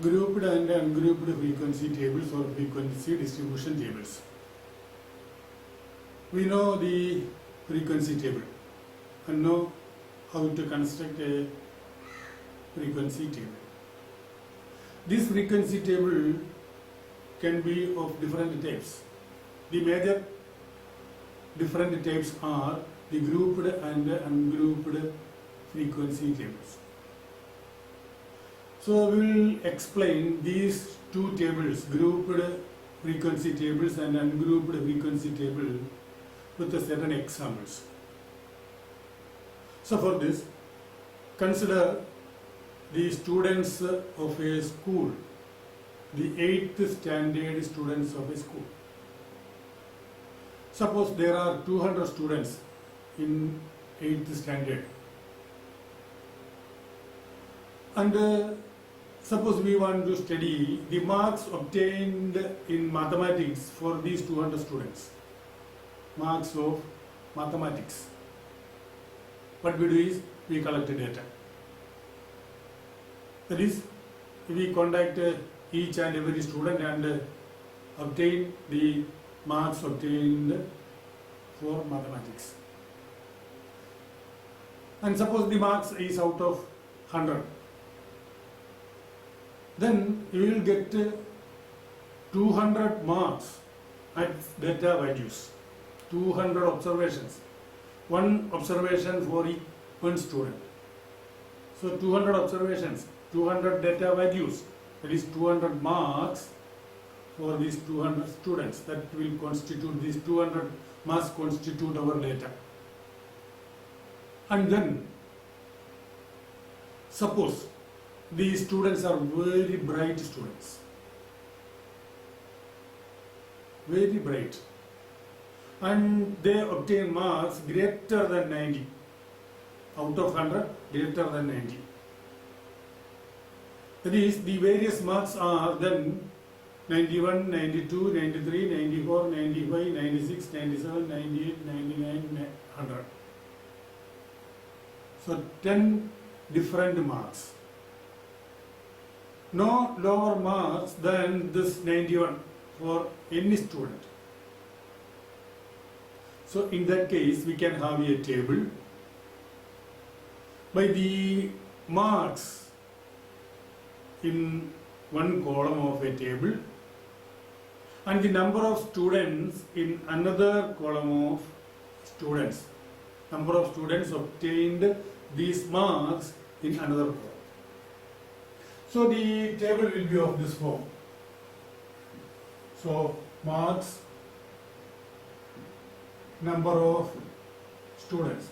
grouped and ungrouped frequency tables or frequency distribution tables. We know the frequency table and know how to construct a frequency table. This frequency table can be of different types. The major different types are the grouped and ungrouped frequency tables. So we will explain these two tables, grouped frequency tables and ungrouped frequency table, with certain examples. So for this, consider the students of a school, the 8th standard students of a school. Suppose there are 200 students in 8th standard, and suppose we want to study the marks obtained in mathematics for these 200 students, marks of mathematics. What we do is we collect data. That is, we contact each and every student and obtain the marks obtained for mathematics. And suppose the marks is out of 100. Then you will get 200 marks at data values, 200 observations, one observation for each one student. So 200 observations, 200 data values, that is 200 marks for these 200 students. That will constitute, these 200 marks constitute our data. And then suppose these students are very bright students, very bright, and they obtain marks greater than 90, out of 100, greater than 90. That is, the various marks are then 91, 92, 93, 94, 95, 96, 97, 98, 99, 100. So 10 different marks. No lower marks than this 91 for any student. So in that case, we can have a table by the marks in one column of a table and the number of students in another column of students. Number of students obtained these marks in another column. So the table will be of this form. So marks, number of students.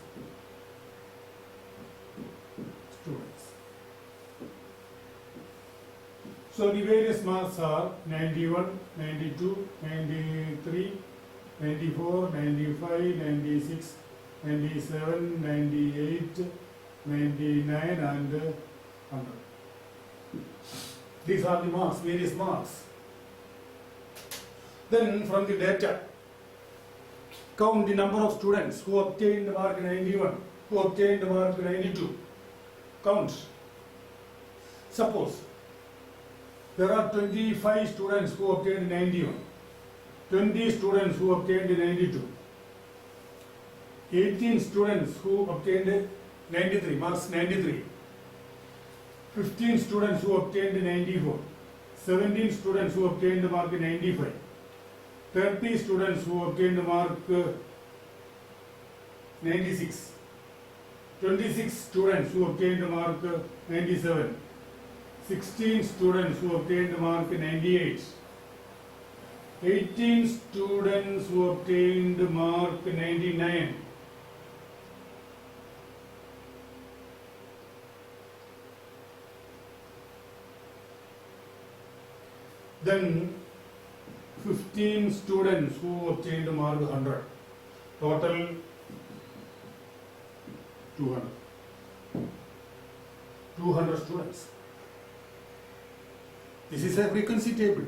So the various marks are 91, 92, 93, 94, 95, 96, 97, 98, 99 and 100. These are the marks, various marks. Then from the data, count the number of students who obtained mark 91, who obtained mark 92. Count. Suppose there are 25 students who obtained 91, 20 students who obtained 92, 18 students who obtained 93, marks 93, 15 students who obtained 94, 17 students who obtained mark 95, 30 students who obtained mark 96, 26 students who obtained mark 97, 16 students who obtained mark 98, 18 students who obtained mark 99, then 15 students who obtained mark 100, total 200 students. This is a frequency table.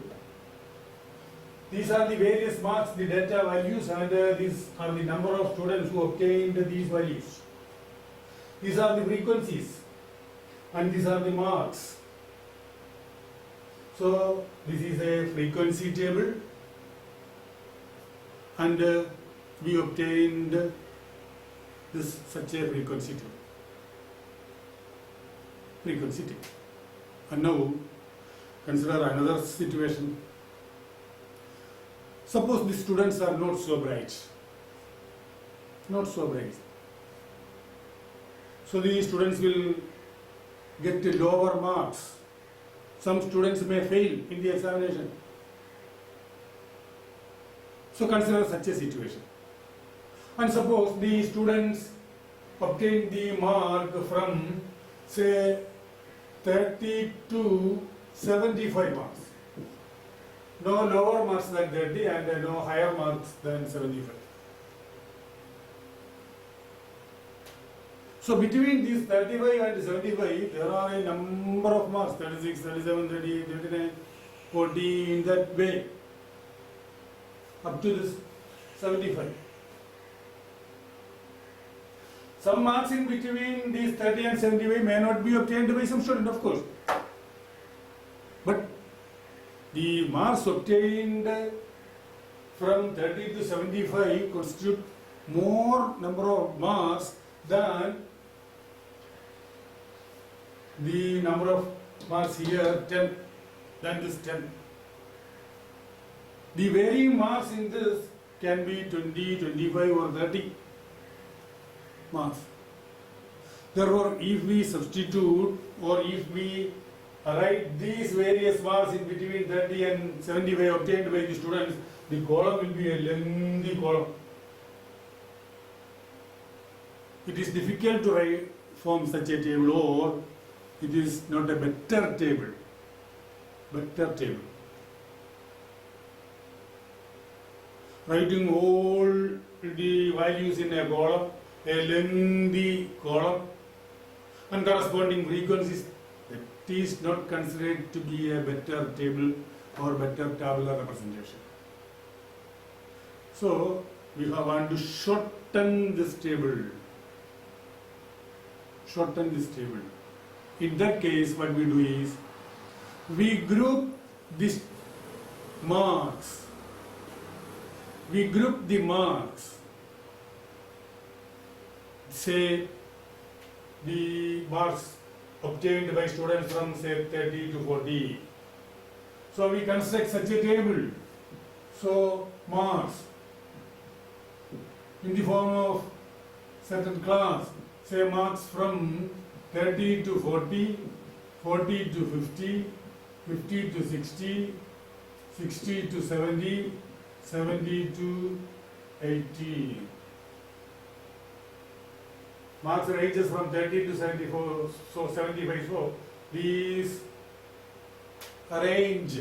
These are the various marks, the data values, and these are the number of students who obtained these values. These are the frequencies, and these are the marks. So this is a frequency table, and we obtained this such a frequency table. Frequency table. And now consider another situation. Suppose the students are not so bright. Not so bright. So the students will get lower marks. Some students may fail in the examination. So consider such a situation. And suppose the students obtain the mark from, say, 30 to 75 marks. No lower marks than 30 and no higher marks than 75. So between these 35 and 75, there are a number of marks, 36, 37, 38, 39, 40, in that way, up to this 75. Some marks in between these 30 and 75 may not be obtained by some student, of course. But the marks obtained from 30 to 75 constitute more number of marks than the number of marks here, 10, than this 10. The varying marks in this can be 20, 25 or 30 marks. Therefore, if we substitute or if we write these various marks in between 30 and 75 obtained by the students, the column will be a lengthy column. It is difficult to form such a table, or it is not a better table. Better table. Writing all the values in a column, a lengthy column, and corresponding frequencies, that is not considered to be a better table or better tabular representation. So we have want to shorten this table. Shorten this table. In that case, what we do is, we group these marks. We group the marks. Say, the marks obtained by students from, say, 30 to 40. So we construct such a table. So marks in the form of certain class, say marks from 30 to 40, 40 to 50, 50 to 60, 60 to 70, 70 to 80. Marks ranges from 30 to 74, so 75. So these range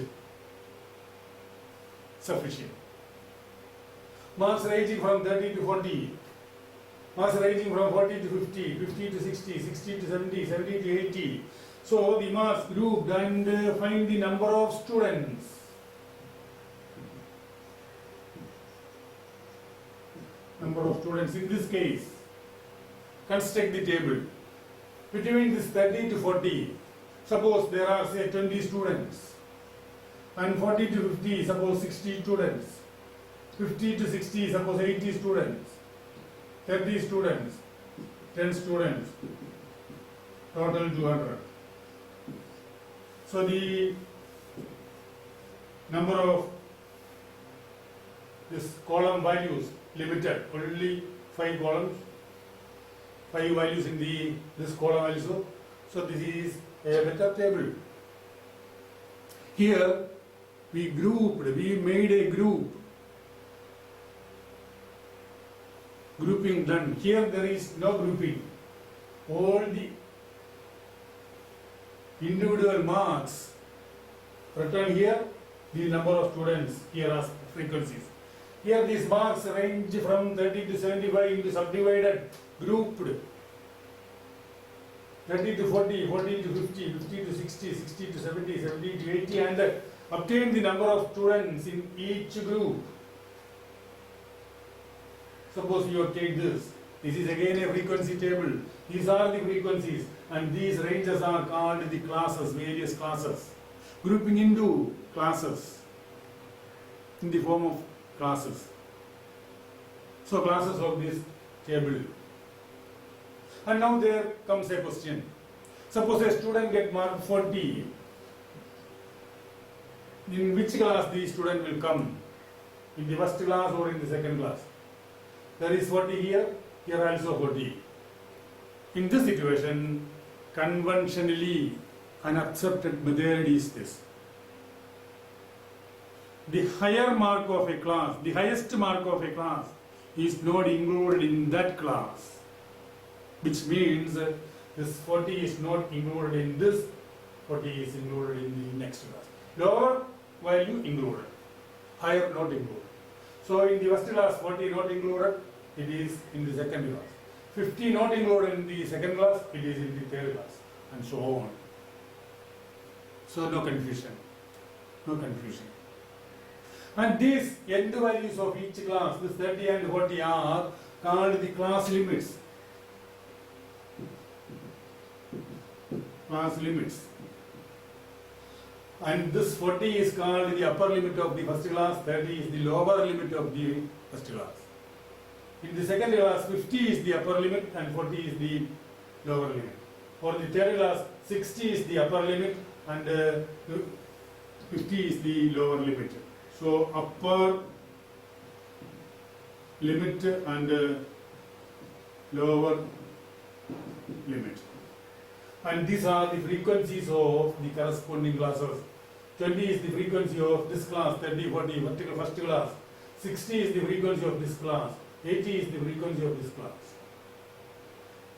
sufficient. Marks ranging from 30 to 40, marks ranging from 40 to 50, 50 to 60, 60 to 70, 70 to 80. So the marks grouped and find the number of students. Number of students in this case. Construct the table. Between this 30 to 40, suppose there are, say, 20 students, and 40 to 50, suppose 60 students, 50 to 60, suppose 80 students, 30 students, 10 students, total 200. So the number of this column values limited, only 5 columns, 5 values in this column also. So this is a better table. Here we made a group. Grouping done. Here there is no grouping. All the individual marks written here, the number of students here as frequencies. Here these marks range from 30 to 75 into subdivided, grouped. 30 to 40, 40 to 50, 50 to 60, 60 to 70, 70 to 80, and obtain the number of students in each group. Suppose you obtain this. This is again a frequency table. These are the frequencies, and these ranges are called the classes, various classes. grouping into classes in the form of classes. So classes of this table. And now there comes a question. Suppose a student get mark 40. In which class the student will come? In the first class or in the second class? There is 40 here, here also 40. In this situation, conventionally an accepted method is this. The higher mark of a class, the highest mark of a class is not included in that class, which means this 40 is not included in this, 40 is included in the next class. Lower value included, higher not included. So in the first class 40 not included, it is in the second class. 50 not included in the second class, it is in the third class, and so on. So no confusion, no confusion. And these end values of each class, this 30 and 40 are called the class limits. Class limits. And this 40 is called the upper limit of the first class, 30 is the lower limit of the first class. In the second class, 50 is the upper limit and 40 is the lower limit. For the third class, 60 is the upper limit and 50 is the lower limit. So upper limit and lower limit. And these are the frequencies of the corresponding classes. 20 is the frequency of this class, 30, 40, first class. 60 is the frequency of this class. 80 is the frequency of this class.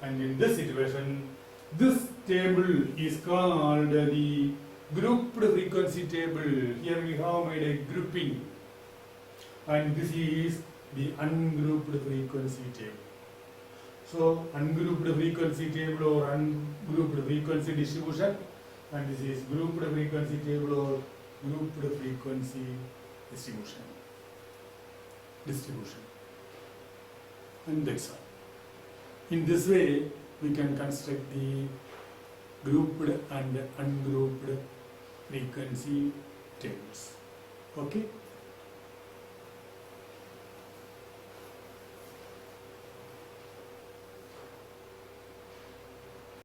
And in this situation, this table is called the grouped frequency table. Here we have made a grouping. And this is the ungrouped frequency table. So ungrouped frequency table or ungrouped frequency distribution, and this is grouped frequency table or grouped frequency distribution. And that's all. In this way, we can construct the grouped and ungrouped frequency tables. Okay?